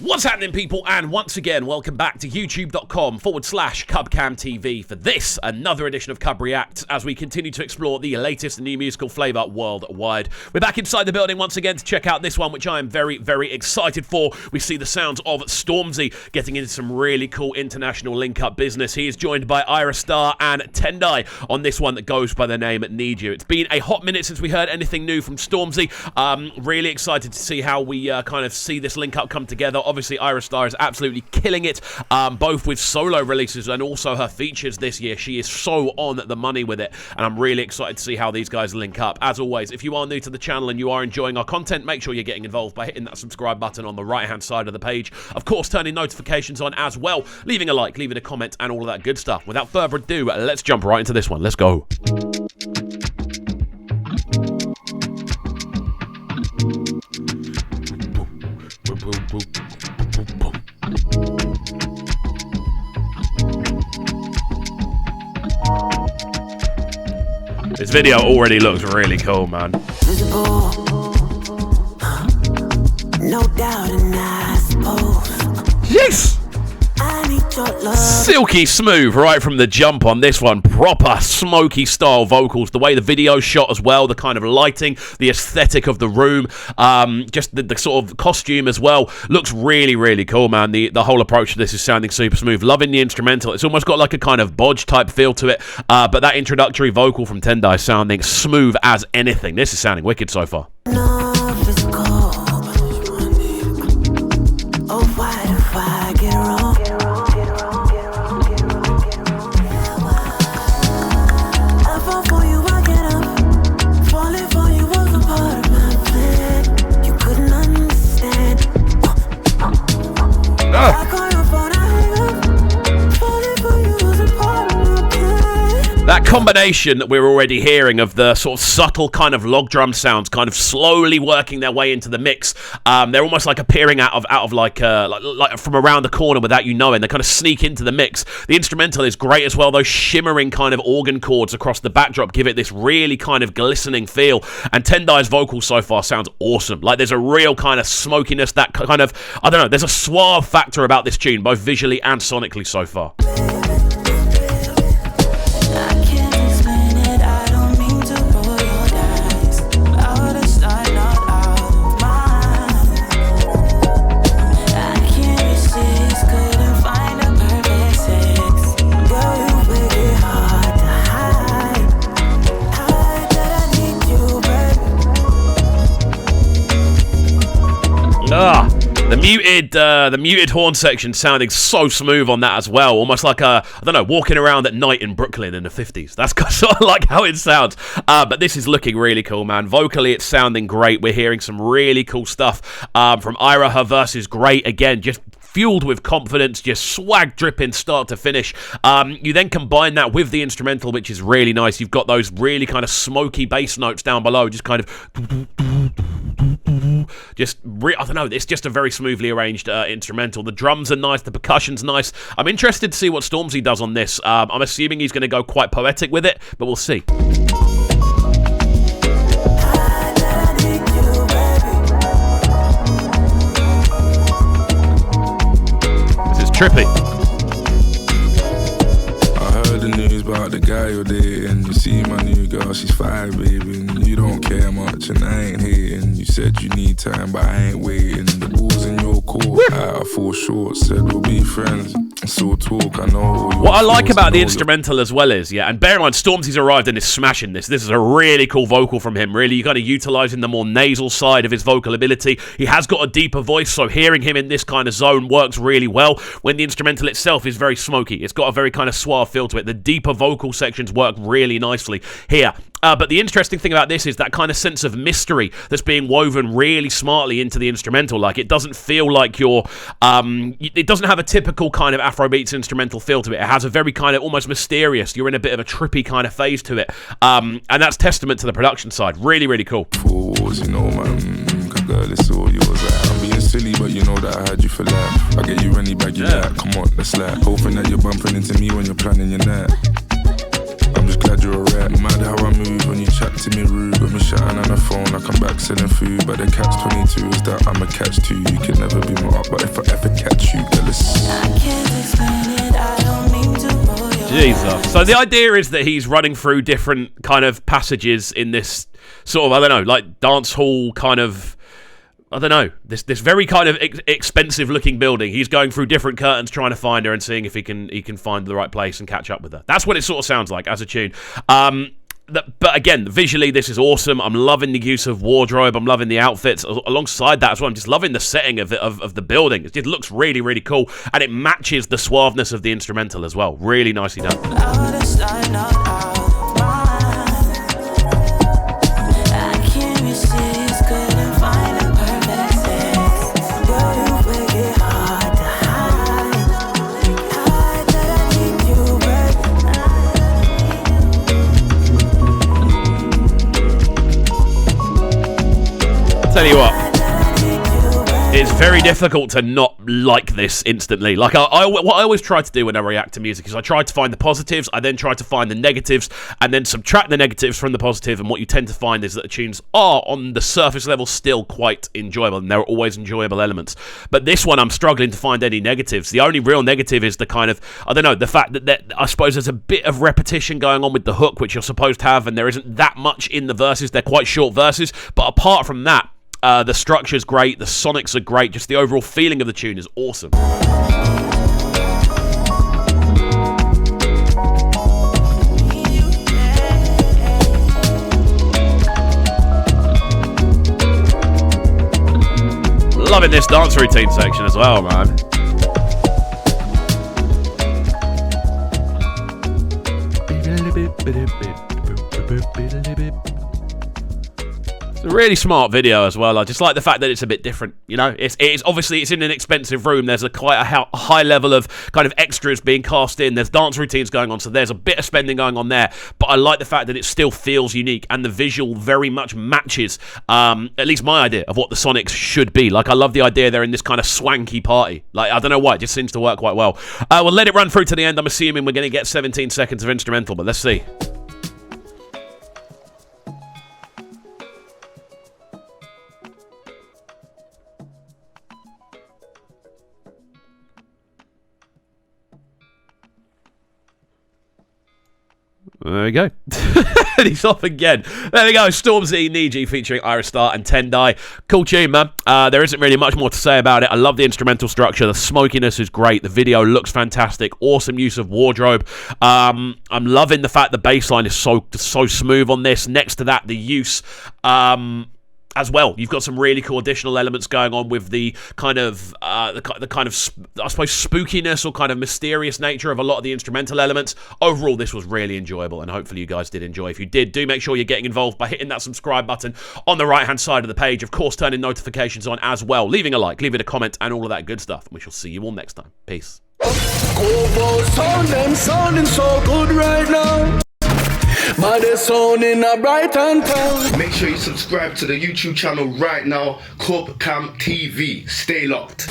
What's happening, people? And once again, welcome back to youtube.com/CubCamTV for this, another edition of CUBREACTS, as we continue to explore the latest new musical flavour worldwide. We're back inside the building once again to check out this one, which I am very, very excited for. We see the sounds of Stormzy getting into some really cool international link-up business. He is joined by Ayra, Starr, and Tendai on this one that goes by the name Need You. It's been a hot minute since we heard anything new from Stormzy. Really excited to see how we kind of see this link-up come together. Obviously, Ayra Starr is absolutely killing it, both with solo releases and also her features this year. She is so on the money with it, and I'm really excited to see how these guys link up. As always, if you are new to the channel and you are enjoying our content, make sure you're getting involved by hitting that subscribe button on the right-hand side of the page. Of course, turning notifications on as well, leaving a like, leaving a comment, and all of that good stuff. Without further ado, let's jump right into this one. Let's go. This video already looks really cool, man. No doubt, and I suppose. Yes! Silky smooth right from the jump on this one. Proper smoky style vocals. The way the video's shot as well, the kind of lighting, the aesthetic of the room, just the sort of costume as well. Looks really, really cool, man. The whole approach to this is sounding super smooth. Loving the instrumental. It's almost got like a kind of bodge type feel to it, but that introductory vocal from Tendai is sounding smooth as anything. This is sounding wicked so far. That combination that we're already hearing of the sort of subtle kind of log drum sounds kind of slowly working their way into the mix. They're almost like appearing out of like from around the corner without you knowing. They kind of sneak into the mix. The instrumental is great as well. Those shimmering kind of organ chords across the backdrop give it this really kind of glistening feel. And Tendai's vocal so far sounds awesome. Like there's a real kind of smokiness, that kind of, I don't know, there's a suave factor about this tune, both visually and sonically so far. The muted horn section sounding so smooth on that as well, almost like I don't know, walking around at night in Brooklyn in the 50s. That's sort of like how it sounds. But this is looking really cool, man. Vocally, it's sounding great. We're hearing some really cool stuff from Ayra. Her verse is great. Again, just fueled with confidence, just swag dripping start to finish. You then combine that with the instrumental, which is really nice. You've got those really kind of smoky bass notes down below, just kind of I don't know, it's just a very smoothly arranged instrumental. The drums are nice, the percussion's nice. I'm interested to see what Stormzy does on this. I'm assuming he's going to go quite poetic with it, but we'll see. This is trippy. I heard the news about the guy you're dating. You see my new girl, she's 5, baby, and you don't care much, and I ain't hating. You said you need time, but I ain't waiting. The ball's in your court. I fall short, said we'll be friends. So talk, I know. What I like about the instrumental as well is, and bear in mind, Stormzy's arrived and is smashing this. This is a really cool vocal from him, really. You're kind of utilising the more nasal side of his vocal ability. He has got a deeper voice, so hearing him in this kind of zone works really well, when the instrumental itself is very smoky. It's got a very kind of suave feel to it. The deeper vocal sections work really nicely here. But the interesting thing about this is that kind of sense of mystery that's being woven really smartly into the instrumental. Like, it doesn't feel like you're... it doesn't have a typical kind of Afrobeats instrumental feel to it. It has a very kind of almost mysterious, you're in a bit of a trippy kind of phase to it. And that's testament to the production side. Really, really cool. You know, man, girl, it's all yours. I'm being silly, but you know that I had you for life. I get you any bag you like. Come on, let's slide. Hoping that you're bumping into me when you're planning your night. I'm just glad you're alright. Mad how I move when you chat to me rude, got me shouting on the phone like I'm back selling food. But the catch-22 is that I'm a catch-2. You can never be my up, but if I ever catch you, jealous. I can't explain it, I don't mean to roll your Jesus. So the idea is that he's running through different kind of passages in this sort of, I don't know, like dance hall kind of, I don't know, this very kind of expensive looking building. He's going through different curtains trying to find her and seeing if he can find the right place and catch up with her. That's what it sort of sounds like as a tune. But again, visually, this is awesome. I'm loving the use of wardrobe. I'm loving the outfits. Alongside that as well, I'm just loving the setting of the building. It looks really, really cool. And it matches the suaveness of the instrumental as well. Really nicely done. out of sight, not out of mind. I can't resist, couldn't find a perfect sense. Girl, you make it hard to hide. Hide that I need you, Tell you what, it's very difficult to not like this instantly. Like, what I always try to do when I react to music is I try to find the positives, I then try to find the negatives, and then subtract the negatives from the positive, and what you tend to find is that the tunes are, on the surface level, still quite enjoyable, and there are always enjoyable elements. But this one, I'm struggling to find any negatives. The only real negative is the kind of, I don't know, the fact that I suppose there's a bit of repetition going on with the hook, which you're supposed to have, and there isn't that much in the verses. They're quite short verses, but apart from that, the structure's great, the sonics are great, just the overall feeling of the tune is awesome. Loving this dance routine section as well, man. It's a really smart video as well. I just like the fact that it's a bit different. You know, it's obviously it's in an expensive room. There's quite a high level of kind of extras being cast in. There's dance routines going on, so there's a bit of spending going on there. But I like the fact that it still feels unique, and the visual very much matches at least my idea of what the Sonics should be. Like, I love the idea they're in this kind of swanky party. Like, I don't know why, it just seems to work quite well. We'll let it run through to the end. I'm assuming we're going to get 17 seconds of instrumental, but let's see. There we go. And he's off again. There we go. Stormzy, Niji featuring Ayra, Starr and Tendai. Cool tune, man. There isn't really much more to say about it. I love the instrumental structure. The smokiness is great. The video looks fantastic. Awesome use of wardrobe. I'm loving the fact the bass line is so smooth on this. Next to that, the use as well, you've got some really cool additional elements going on with the kind of I suppose spookiness or kind of mysterious nature of a lot of the instrumental elements. Overall, this was really enjoyable, and hopefully you guys did enjoy. If you did, do make sure you're getting involved by hitting that subscribe button on the right hand side of the page. Of course, turning notifications on as well, leaving a like, leaving a comment, and all of that good stuff. We shall see you all next time. Peace. Sounding so good right now. My sound in a Brighton town. Make sure you subscribe to the YouTube channel right now, Cam TV. Stay locked.